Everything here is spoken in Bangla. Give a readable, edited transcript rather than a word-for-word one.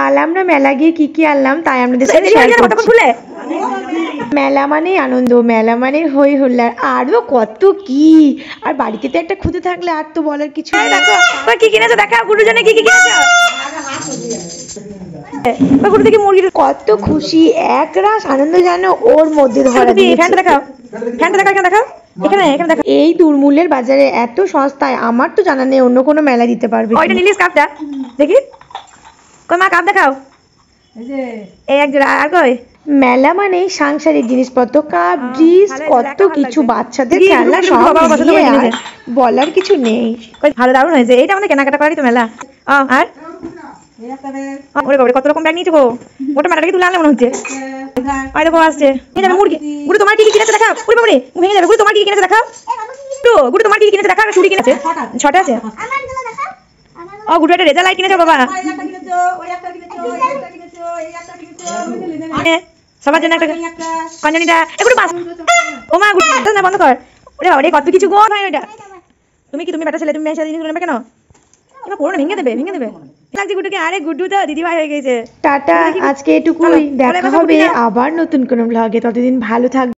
কাল আমরা মেলা গিয়ে কি আনলাম তাই আপনাদের সাথে শেয়ার করছি। মেলা মানে আনন্দ, মেলা মানে হই হুল্লার, আরো কত কি। আর বাড়িতে তো একটা খুঁজে থাকলে আর তো বলার কিছু নেই। দেখো কি কিনেছো, দেখাও গুরু জন্য কি কিনেছো। কত খুশি, এক রাস আনন্দ যেন ওর মধ্যে ধরা দিয়েছে। দেখাও, এখানে দেখাও। এই দুর্মূল্যের বাজারে এত সস্তায় আমার তো জানা নেই অন্য কোনো মেলা দিতে পারবে। ওইটা নিলিস কাপটা দেখি, কই মা কাপ দেখাও, এই এক জোড়া। আর কই মেলা মানে সাংসারিক জিনিসপত্র, কাপ, ডিশ, কত কিছু, বাচ্চাদের খেলনা, সব নিয়ে আর বলার কিছু নেই। ভালো, দারুণ হয়েছে। এইটা আমাদের কেনাকাটা করারই তো মেলা। আর ওরে বাবা, কত রকম ব্যাগ নিয়েছো গো, গোটা মেলাটাকে তুলে আনলে মনে হচ্ছে। ওই দেখো আসছে, এই যাবে মুরগি। গুরু তোমার কি কিনেছে দেখাও, ওরে বাবা রে ভেঙে যাবে। গুরু তোমার কি কিনেছে দেখাও, গুরু তোমার কি কিনেছে দেখাও। চুড়ি কিনেছে, 6টা আছে। ও গুরু একটা রেজার লাইট কিনেছো বাবা, সবার জন্য একটা কঞ্জনিটা। একটু বাস ও মা, গুরু না বন্ধ কর। ওরে বাবা রে কত কিছু গো ভাই। ওইটা তুমি ব্যাটা ছেলে, তুমি মেয়ে ছেলে জিনিস নেবে কেন? এবার পুরো ভেঙে দেবে লাগছে গুড্ডুকে। আরে গুড্ডু তো দিদিভাই হয়ে গেছে। টাটা, আজকে এটুকুই, দেখা হবে আবার নতুন কোনো ব্লগে। ততদিন ভালো থাকবে।